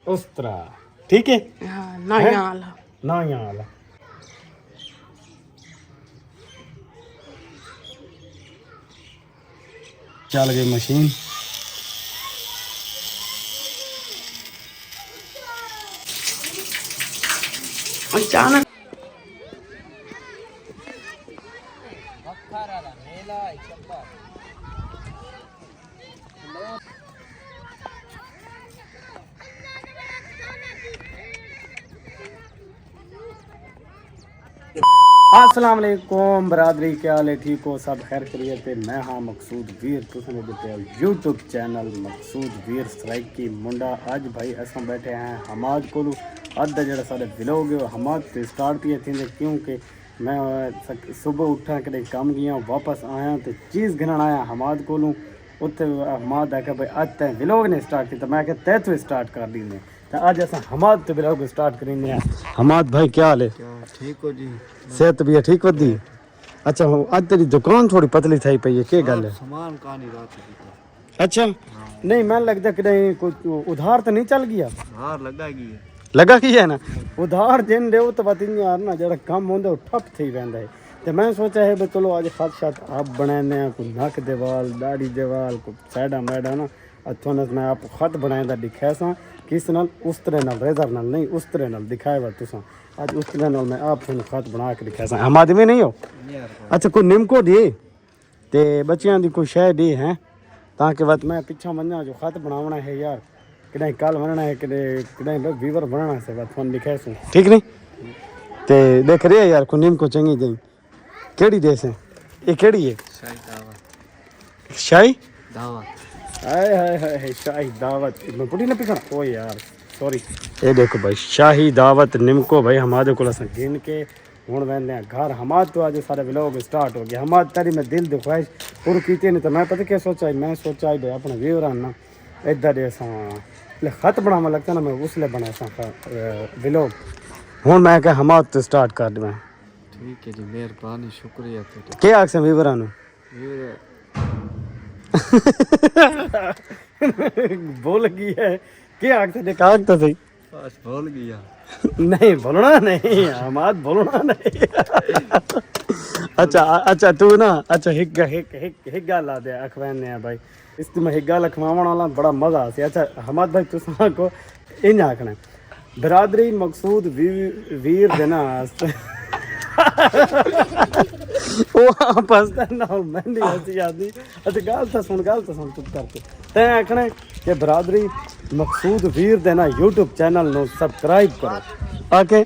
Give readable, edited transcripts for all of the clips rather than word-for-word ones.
उस तरह ठीक है। हाँ नया वाला ना यहाँ वाला चल गई मशीन। अचानक अस्सलाम वालेकुम बरादरी, क्या हाल है? ठीक हो सब? खैर खैरियत है। मैं हाँ मकसूद वीर, तुम देखते हो यूट्यूब चैनल मकसूद वीर सराइकी मुंडा। अज भाई असां बैठे हैं हमाद को अद्धा जरा साढ़े विलोग हमाद तो स्टार्ट पिए थे क्योंकि मैं सुबह उठा कदे कम गया वापस आया तो चीज़ गिनण आया हमाद को उत्थे हमाद आख्या भाई अज तैं विलोग ने स्टार्ट किया, मैं आख्या तै तो स्टार्ट कर लीने तो अज असां हमाद तो विलोग स्टार्ट करेंगे। हमाद भाई क्या हाल है? ठीक हो जी? सेहत भी है ठीक वधी? अच्छा अज तेरी दुकान थोड़ी पतली थी पई है, क्या गल है? सामान कहानी रात अच्छा नहीं मैं लगता कि कुछ उधार तो नहीं चल गया? हार लगाएगी लगा की है ना उधार जिन दे तो बात यार ना जरा कम होंगे वो ठप थी वेंदा है। तो मैं सोचा है भाई चलो आज खत शात आप बनाने कोई नक दे वाल दाढ़ी दे वाल कोई साइडा मैडा ना अथों मैं आप खत बनाया दिखाया सा किस नाल उस तरह नाल रेजर नाल नहीं उस तरह नाल दिखाया वा तुसा आज उस तरह नाल मैं आप खत बना के दिखाया सा। हम आदमी नहीं हो? अच्छा कोई निमको दे ते बच्चियां दी कोई शय दे हैं ताकि बात मैं पीछा मना जो खत बनावना है यार कहीं कल बनना है कहीं वीवर बनाना से बात फोन लिखे सू ठीक नहीं ते देख रहे यार को नीम को चंगी दई केड़ी देश है ये केड़ी है? शाही दावत हाय हाय हाय शाही दावत मैं पुटी ना पिखना ओ यार सॉरी। ये देखो भाई शाही दावत निमको भाई हमारे को गिन के हूँ वह घर हमाद तो आज सारे व्लॉग स्टार्ट हो गया। हमाद तेरी मैं दिल दी ख्वाहिश पूरी की नहीं तो मैं पता क्या सोचा मैं सोचा भाई अपने व्यूअर ना इधर असा खत बनावा लगता ना मैं उसले बना सा व्लॉग हूँ मैं क्या हमाद तो स्टार्ट कर दूँ। ठीक है जी मेहरबानी शुक्रिया क्या आख व्यूअर बोल गई है क्या आख काग तो सही बस भूल गया नहीं बोलना नहीं हमाद बोलना नहीं अच्छा अच्छा तू ना अच्छा हिक हिक हिक हिक गल आ दे अखवाने भाई इस मैं हिक गल अखवावन वाला बड़ा मजा आ सी। अच्छा हमाद भाई तुसा को इन आखना बिरादरी मकसूद वीर देना वो आपस ना मेहंदी हसी आदि। अच्छा गल तो सुन चुप करके तैं आखना कि बिरादरी मकसूद वीर देना यूट्यूब चैनल नो सब्सक्राइब करो आके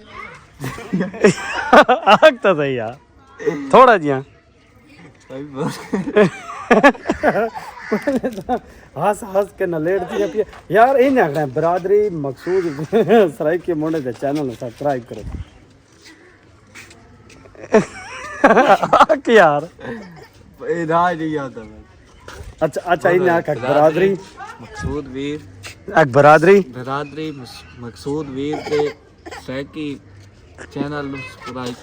आख तो सही यार थोड़ा जिया हंस हंस के नलेट दिया यार इन आखना बिरादरी मकसूद सराय के मुंडे दे चैनल नो सब्सक्राइब करो यार राज नहीं आता अच्छा अच्छा इन आख बिरादरी मकसूद वीर एक बिरादरी मकसूद वीर ते सैकी चैनल ਨੂੰ ਸਬਸਕ੍ਰਾਈਬ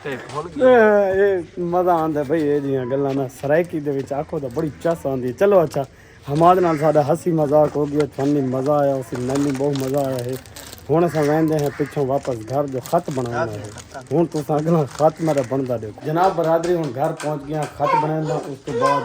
ਤੇ ਭੁੱਲ ਗਿਆ ਇਹ ਮਜ਼ਾ ਆਉਂਦਾ ਬਈ ਇਹ ਜੀਆਂ ਗੱਲਾਂ ਨਾ ਸਰਾਇਕੀ ਦੇ ਵਿੱਚ ਆਖੋ ਤਾਂ ਬੜੀ ਚਸ ਆਉਂਦੀ। ਚਲੋ ਅੱਛਾ ਹਮਾਦ ਨਾਲ ਸਾਡਾ ਹੱਸੀ ਮਜ਼ਾਕ ਹੋ ਗਿਆ ਤੁਹਾਨੂੰ ਮਜ਼ਾ ਆਇਆ ਉਸ ਮੈਨੂੰ ਬਹੁਤ ਮਜ਼ਾ ਆਇਆ ਹੈ। ਹੁਣ ਅਸਾਂ ਵਹਿੰਦੇ ਹਾਂ ਪਿੱਛੋਂ ਵਾਪਸ ਘਰ ਜੋ ਖਤ ਬਣਾਉਣਾ ਹੈ ਹੁਣ ਤੁਸੀਂ ਅਗਲਾ ਖਤ ਮੇਰਾ ਬਣਦਾ ਦੇਖੋ ਜਨਾਬ ਬਰਾਦਰੀ ਹੁਣ ਘਰ ਪਹੁੰਚ ਗਿਆ ਖਤ ਬਣਾਉਂਦਾ ਉਸ ਤੋਂ ਬਾਅਦ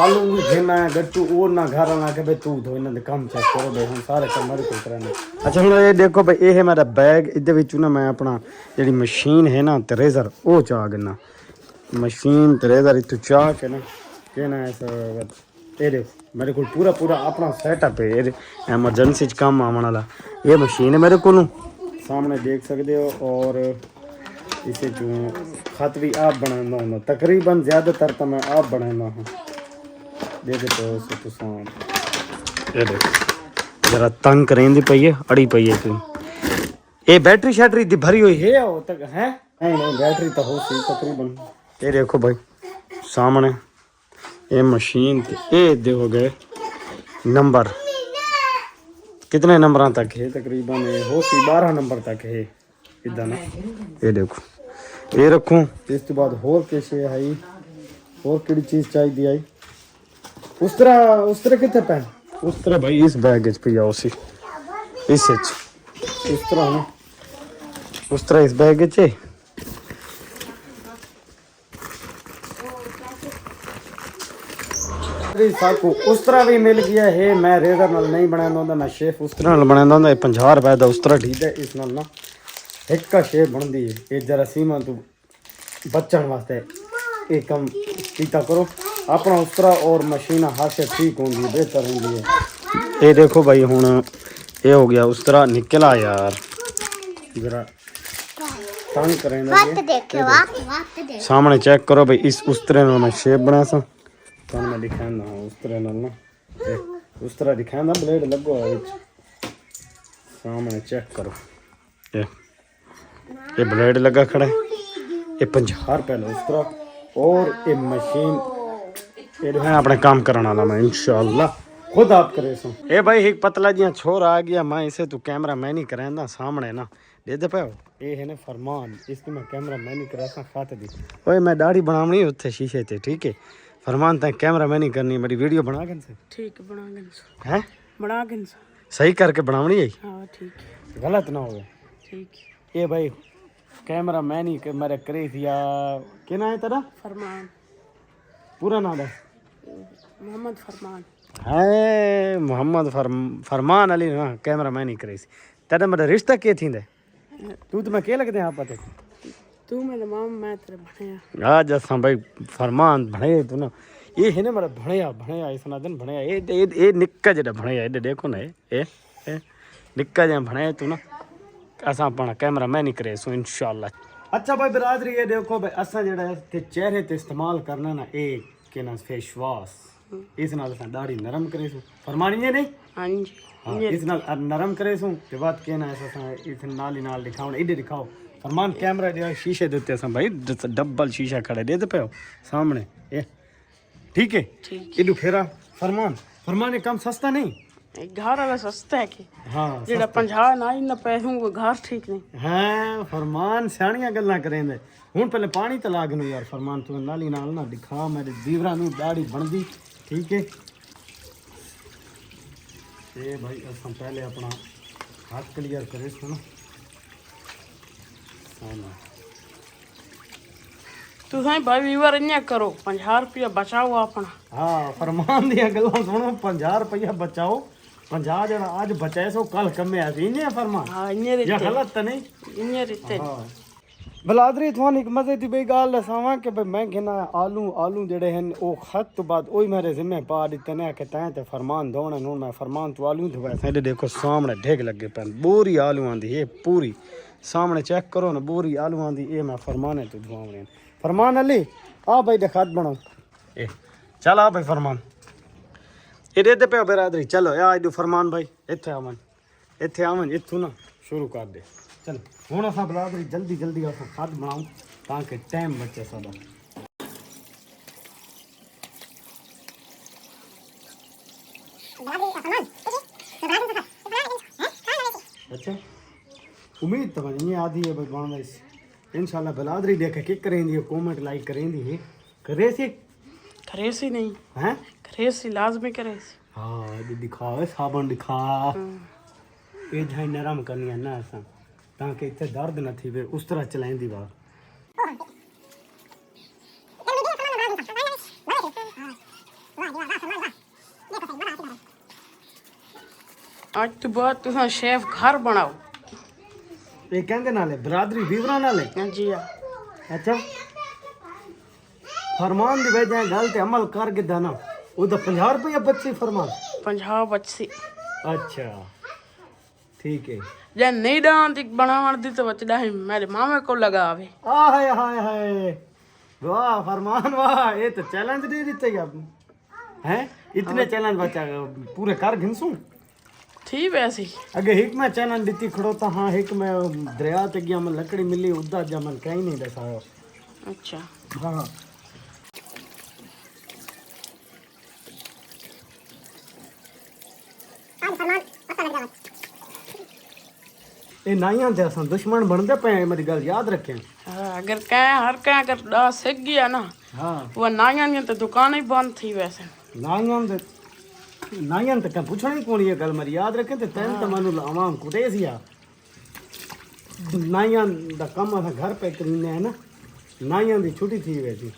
आलू घेना है गट्टू और ना घर आना के भाई तू धो इन्होंने काम चेक करो भाई हम सारे काम मेरे को करने। अच्छा हूँ ये देखो भाई ये है मेरा बैग इधर ना मैं अपना जी मशीन है ना रेजर वो चाह गिना मशीन रेजर इतों चाह के ना कहना ये देखो मेरे को पूरा पूरा अपना सैटअप है ये एमरजेंसी काम आने वाला ये मशीन है मेरे को सामने देख सकते हो। और इसे जो खत भी आप बनाना हूँ तकरीबन ज़्यादातर तो मैं आप बनाना हूँ देखे तो ये देखो जरा तंग करेंदी पई है अड़ी पई है तू ये बैटरी शैटरी दी भरी हुई है वो तक है नहीं बैटरी तो हो सी तकरीबन। ये देखो भाई सामने ये मशीन ये देखो गए नंबर कितने नंबर तक है तकरीबन ये हो सी 12 नंबर तक है इधर ना। ये देखो ये रखूँ इस तो बाद होर कैसे आई और केड़ी चीज़ चाहिए आई उस तरह कितने पैन उस तरह भाई इस बैग च पिया उसी इस तरह ना उस तरह इस बैग च साकू उस तरह भी मिल गया है। मैं रेजर नाल नहीं बनाया होंदा, मैं शेफ उस तरह नाल बनाया होंदा। 50 रुपए का उस तरह ठीक है। इस नाल ना एक का शेफ बनती है। ये जरासीमा तू बचन वास्ते एक कम कीता करो अपना उस तरह और मशीन हर से ठीक होंगी बेहतर होंगी है। ये देखो भाई हुन ये हो गया उस तरह निकला यार जरा तंग करें सामने चेक करो भाई इस उस तरह नाल मैं शेप बनाया सा तो मैं दिखाना उस तरह नाल ना उस तरह दिखाना ब्लेड लगो है सामने चेक करो ये ब्लेड लगा खड़ा है। ये 50 रुपए उस तरह और ये मशीन ये है अपने काम करने वाला मैं इंशाल्लाह खुद आप करे सो। ए भाई एक पतला जिया छोरा आ गया मैं इसे तू कैमरा मैं नहीं करांदा सामने ना दे दे पाओ ये है ना फरमान इसकी मैं कैमरा मैं नहीं करा सा खाते दी ओए मैं दाढ़ी बनावनी उत्थे शीशे ते ठीक है। फरमान तक कैमरा मैं नहीं करनी मेरी वीडियो बना के से ठीक है बना के हैं बना के सही करके बनावनी है। हाँ ठीक है गलत ना हो ठीक है। ये भाई कैमरा मैं नहीं मेरे करे या क्या ना है तेरा फरमान पूरा नाम है मोहम्मद फरमान है मोहम्मद फरमान अली ना कैमरा मैं नहीं करे तेरा मेरा रिश्ता क्या थी तू तो मैं क्या लगते हैं पता तू मेरा माम मैं तेरे भणिया आज असा भाई फरमान भणे तू ना ये है ना मेरा भणिया भणिया इस दिन भणिया ये निक्का जरा भणिया ये देखो ना ये निक्का जहा भणिया तू ना असा अपना कैमरा मैं नहीं करे सो इंशाल्लाह। अच्छा भाई बिरादरी ये देखो भाई असा जड़ा चेहरे ते इस्तेमाल करना ना एक के ना फेस वॉश इस नाल असा दाढ़ी नरम करे सो फरमान ये नहीं हाँ जी हाँ, इस नाल नरम करे सो ते बात के ना ऐसा इस नाल ही नाल दिखाओ इधर दिखाओ फरमान कैमरा दे शीशे देते असा भाई डबल शीशा खड़े दे पे सामने ये ठीक है इधर फेरा फरमान फरमान ये काम सस्ता नहीं घर वाला सस्ता है कि हाँ जेड़ा 50 ना ना पैसों को घर ठीक नहीं हाँ फरमान सियाणियां गल्लां करेंदे हुन पहले पानी तो ला गनु यार फरमान तू नाली नाल ना दिखा मेरे दीवरा नु दाढ़ी बनदी ठीक है। ये भाई असां पहले अपना हाथ क्लियर करे सुनो साना तू साईं भाई वीवर इन्या करो 50 रुपया बचाओ अपना हाँ फरमान दियां गल्लां सुनो 50 रुपया बचाओ 50 जना आज बचाए सो कल कमे आ इन्ने फरमान हाँ इन्या या रीते गलत तो नहीं इन्या रीते हाँ बलादरी थान एक मजे की बई गाल दसावां कि भाई मैं कहना आलू जेड़े हैं वो खत तो बाद ओही मेरे जिम्मे पा दिते ने कि तैं ते फरमान धोने हूँ मैं फरमान तू आलू धोया साइड देखो सामने ढेग लगे पैन बोरी आलू आंदी ये पूरी सामने चेक करो ना बोरी आलू आंदी ये मैं फरमाने तो धोने फरमान अली आ भाई दे खत बनाओ ए चल आ भाई फरमान ये दे पे बिरादरी चलो या इधर फरमान भाई इत्थे आवन इत्थू ना शुरू कर दे चल हुण असां बिरादरी जल्दी जल्दी असां खत बनाऊं ताकि टाइम बचे साडा। अच्छा उम्मीद तो ये आदि है भाई बनदा इस इंशाल्लाह बिरादरी देखे कि करेंदी है कमेंट लाइक करेंदी है करेसी नहीं हैं करेसी लाजमी करेसी हाँ ये दिखाओ साबुन दिखा ये जाए नरम करनी है ना असां ताकि इतने दर्द न थी वे उस तरह चलाएंदी बात आज तो बाद तुसा शेफ घर बनाओ ये कहंदे नाले बिरादरी वीवरा नाले हाँ जी हाँ अच्छा फरमान दी वजह गल ते अमल कर के दाना वो तो 50 रुपया बच्ची फरमान 50 बच्ची अच्छा ठीक है जे नहीं डांस बनावन दी तो बचदा है मेरे मामे को लगावे हाय हाय हाय वाह फरमान वाह ये तो चैलेंज दे देते हैं इतने चैलेंज बच्चा पूरे कर घिनसू थी वैसी अगे हिक में चैलेंज दी खड़ोता हाँ हिक में दरिया ते गया मैं लकड़ी मिली उदा जा मन कहीं नहीं दसायो अच्छा हाँ ये नाइयां ते असां दुश्मन बनदे पे मेरी गल याद रखें अगर कह हर कह अगर डा सीख गया ना हाँ वो नाइयां तो दुकान ही बंद थी वैसे नाइयां ते नायन तक पूछना ही कौन ये गल मेरी याद रखे ते तैन तमानु आवाम कुटे सिया नायन दा काम असा घर पे करीने है ना नायन दी छुट्टी थी वैसी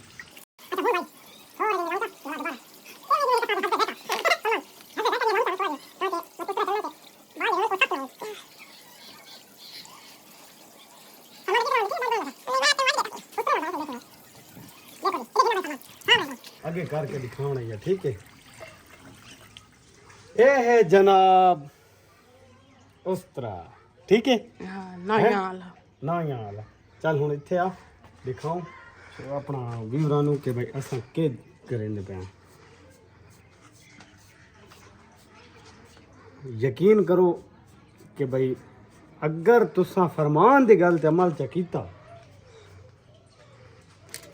आगे करके दिखाना है ठीक है। ये है जनाब उस्तरा ठीक है हाँ नाया वाला ना यहाँ वाला चल हुन इत्थे आ दिखाऊं तो अपना व्यूअरां नूं कि भाई असां के करेंदे पे यकीन करो कि भाई अगर तुसां फरमान दी गल ते अमल च कीता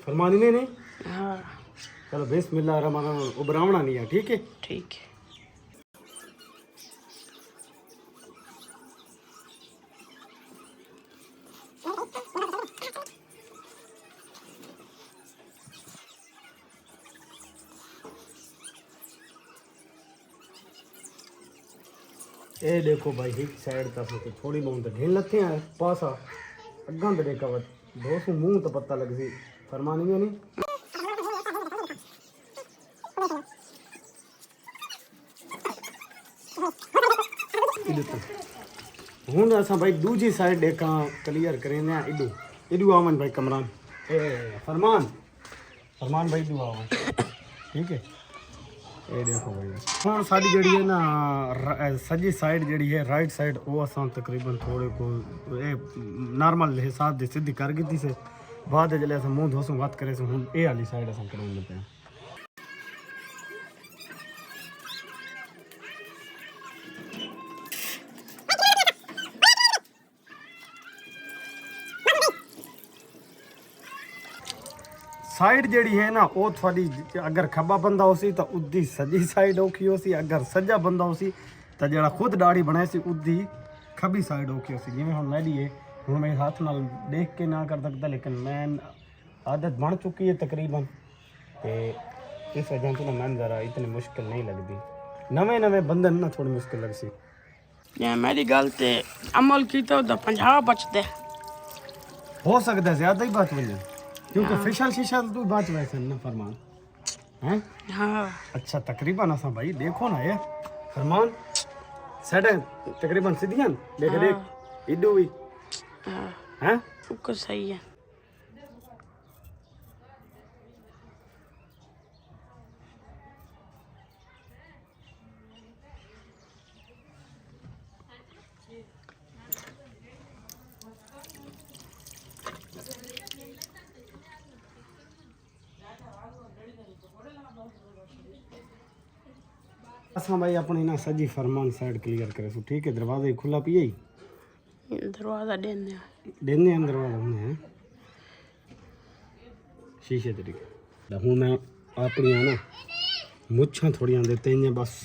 फरमान ने नहीं हाँ चलो बिस्मिल्लाह रहमान रहीम उबरावना नहीं है ठीक है। ठीक है ये देखो भाई एक साइड तक तो थोड़ी बहुत ढेल लथे हैं पासा अग्गां ते देखा दोस्तों मुंह तो पता लग सी फरमानी है नहीं हूँ असा भाई दूजी साइड देखा क्लियर करें इडू इडू आवन भाई कमरान फरमान फरमान भाई इडू आवन ठीक है। ये देखो भाई हाँ साड़ी जड़ी है ना सजी साइड जड़ी है राइट साइड वो असा तकरीबन थोड़े को नॉर्मल हिसाब से सीधी कर गई से बाद जल्द अस मुँह धोसूं बात करे हूँ ये वाली साइड अस करेंगे पे साइड जड़ी है ना वो थोड़ी अगर खब्बा बंदा हो सी तो उदी सजी साइड औखी हो सी अगर सज्जा बंदा हो सी तो जरा खुद दाढ़ी बनाए सी उदी खब्बी साइड औखी हो सी जिवें हुण मेरी है हुण मैं हाथ नाल देख के ना कर सकता लेकिन मैं आदत बन चुकी है तकरीबन ते इस वजह तो मैं जरा इतनी मुश्किल नहीं लगती नवे नवे बंदे ना थोड़ी मुश्किल लग सी ये मेरी गल ते अमल की तो 50 बचते हो सकता है ज्यादा ही बात बन क्योंकि फिशल शीशल तू बात वैसे ना फरमान हैं हाँ अच्छा तकरीबन असा भाई देखो ना ये फरमान साढ़े तकरीबन सीधियां देख देख इडू भी हाँ हैं बिल्कुल सही है असा भाई अपनी ना सजी फरमान साइड क्लियर करे सो ठीक है दरवाजा ही खुला पिए ही दरवाजा देने देने अंदर दरवाजा हमने हैं शीशे तरीके हूँ मैं अपनी ना मुच्छां थोड़ियां देते हैं बस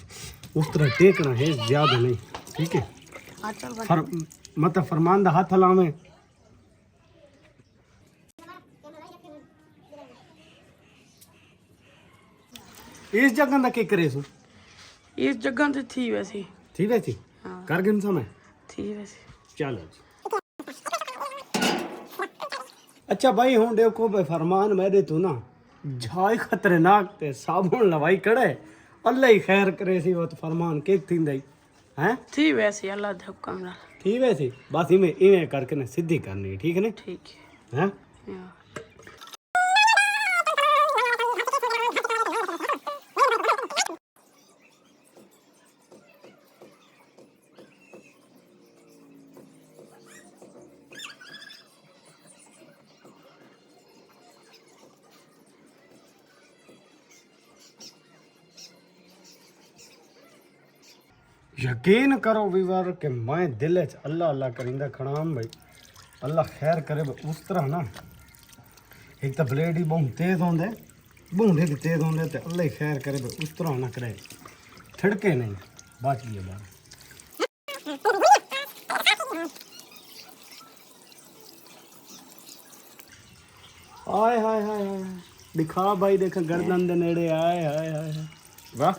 उस तरह टेकना है ज्यादा नहीं ठीक है। हाँ चल भाई मतलब फरमान दा हाथ हलावे इस जगह दा की करे सो इस जगह ते थी वैसी ठीक है जी हाँ कर गन समय थी वैसी चलो जी अच्छा भाई हूँ देखो भाई फरमान मेरे तो ना झाई खतरनाक ते साबुन लवाई कड़े अल्लाह ही खैर करे सी वो तो फरमान के थी हैं थी वैसी अल्लाह दे हुक्म नाल ठीक है सी बस इवें इवें करके ना सीधी करनी है ठीक है ना ठीक हैं है हाँ यकीन करो वीवर कि मैं दिल च अल्लाह अल्लाह करिंदा खड़ाम भाई अल्लाह खैर करे भाई उस तरह ना एक तो ब्लेड ही बहुत तेज होंदे बूंदे भी तेज होंदे ते अल्लाह ही खैर करे भाई उस तरह ना करे थिड़के नहीं बच गए बाहर आय हाय हाय हाय दिखा भाई देख गर्दन दे नेड़े आए हाय हाय वाह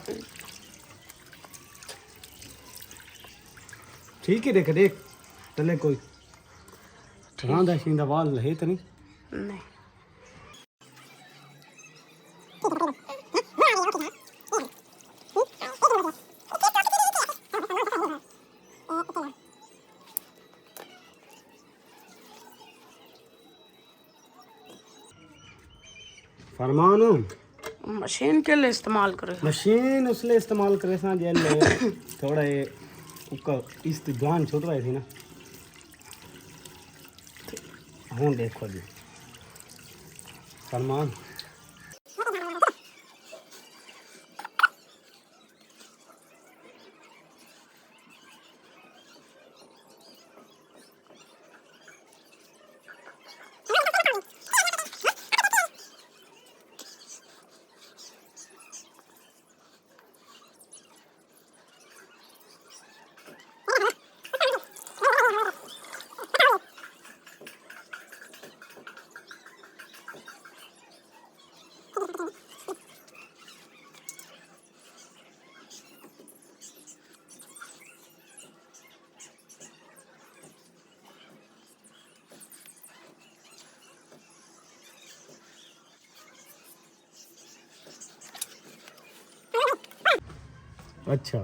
ठीक है देख देख तले कोई हाँ दशींदा वाल है तो नहीं नहीं फरमानो मशीन के लिए इस्तेमाल करे मशीन उसले इस्तेमाल करे सा जेल थोड़ा ये उसका इस जान छोड़ रही थी ना हूँ देखो जी फरमान अच्छा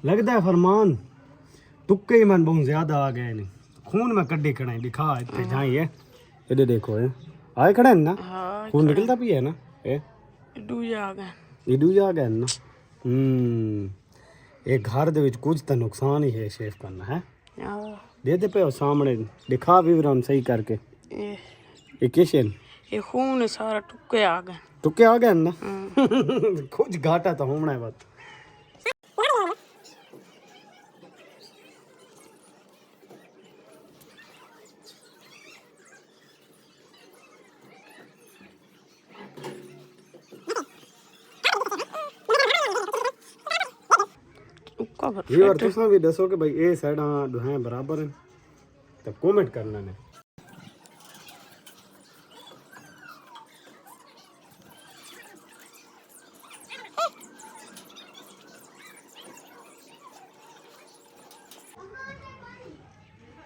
लगता है फरमान तुक्के ही मन बहुत ज्यादा आ गए नहीं खून में कड्डी खड़े दिखा इतने जाई है ये देखो है आए खड़े हैं ना हाँ खून निकलता भी है ना ये डूजा आ गए इडू जा गए ना एक घर दे विच कुछ तो नुकसान ही है शेफ करना है हाँ, दे पे हो सामने दिखा विवरण सही करके ये किशन ये खून है सारा टुक्के आ गए तुक्के आ गए ना कुछ घाटा तो होना है बात टुक्का भर व्यूअर तुसा भी दसो कि भाई ये साइड दुहां बराबर हैं तो कमेंट करना ने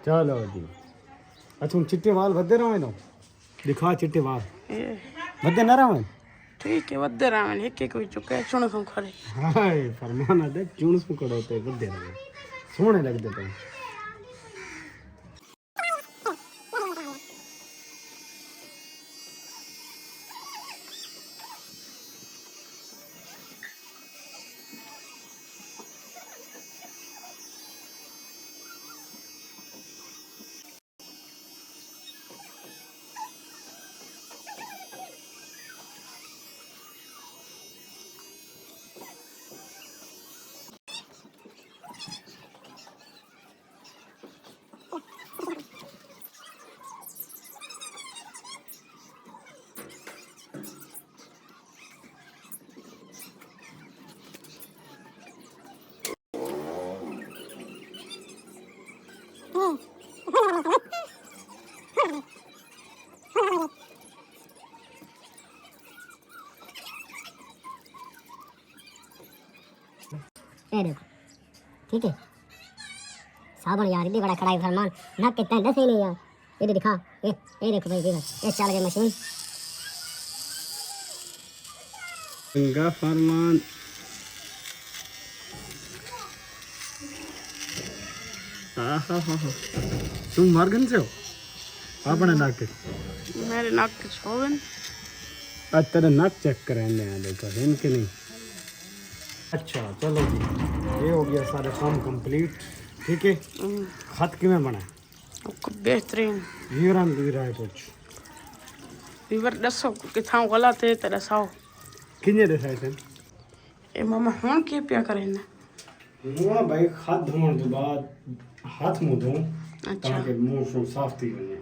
चलो जी अच्छा हम चिट्टे वाल वधे रहे ना दिखा चिट्टे वाल ये वधे ना रहे ठीक है वधे रावण एक एक विचों के चुन सो खरे हाय फरमाना दे चूण सु कड़ोते वधे रहे सोहने लगदे पे ये देखो ठीक है साबुन यार इतनी बड़ा कढ़ाई फरमान ना कितना दस ही नहीं यार ये दिखा ये देखो भाई ये चल गई मशीन इनका फरमान तुम मार्गन से हो अपने नाक के मेरे नाक के छोवन आज तेरा नाक चेक करेंगे यहाँ देखो इनके नहीं अच्छा चलो जी ये हो गया सारे काम कंप्लीट ठीक है खत किमें बना बेहतरीन विवरण दी रहा है कुछ वीवर दसो किथां गलत है तेरा साओ किन्ने दसाए थे ए मामा हुन के पिया करे ना हुआ भाई हाथ धोने के बाद हाथ मुंह धो अच्छा ताकि मुंह से साफ थी बने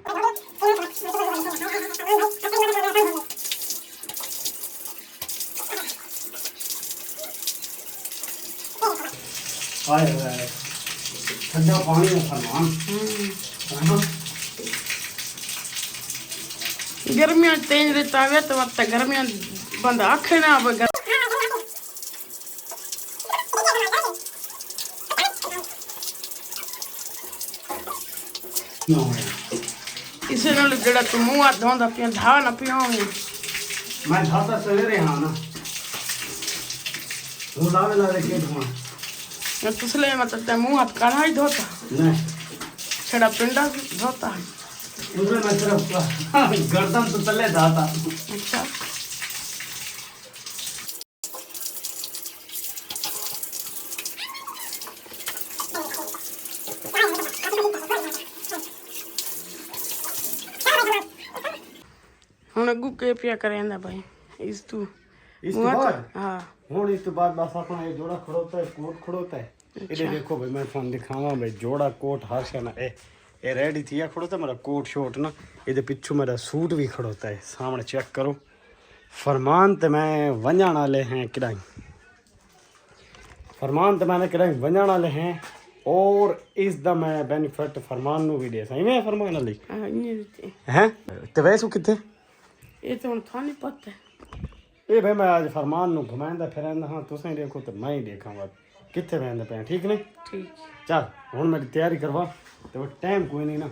आए आए ठंडा पानी में फरमान गर्मियां तेज रहता है तो वक्त गर्मियां बंद आखे ना अब ਇਸੇ ਨਾਲ ਜਿਹੜਾ ਤੂੰ ਮੂੰਹ ਹੱਥ ਧੋਂਦਾ ਪਿਆ ਧਾ ਨਾ ਪਿਓਵੇਂ ਮੈਂ ਧਾਤਾ ਸਵੇਰੇ ਹਾਂ ਨਾ ਉਹ ਲਾਵੇ ਲਾਵੇ ਕੇ ਧੋਣਾ मैं पिछले मतलब ते मुंह हाथ काढ़ा ही धोता नहीं छड़ा पिंडा भी धोता है उसमें मैं सिर्फ गर्दन तो तले धाता अच्छा ਹੁਣ ਅੱਗੂ ਕੇ ਪਿਆ ਕਰਿਆ ਭਾਈ ਇਸ ਤੂੰ इस बाद हाँ हूँ इस तो बाद बस अपना ये जोड़ा खड़ोता है कोट खड़ोता है ये देखो भाई मैं फोन दिखावा भाई जोड़ा कोट हाशा ना ए रेडी थी खड़ोता है मेरा कोट शोट ना ये पिछू मेरा सूट भी खड़ोता है सामने चेक करो फरमान तो मैं वंजाण वाले हैं किराई फरमान तो मैंने किराई वंजाण वाले हैं और इस दा मैं बेनिफिट फरमान नू भी दे सही मैं फरमान वाली हैं तो वैसे कितने ये तो था नहीं पता ये भाई मैं आज फरमान नू घुमांदा फिरांदा हाँ तुसें देखो तो मैं ही देखांगा कित्थे बहंदे पे ठीक नहीं ठीक चल हुण मेरी तैयारी करवा तो टाइम कोई नहीं ना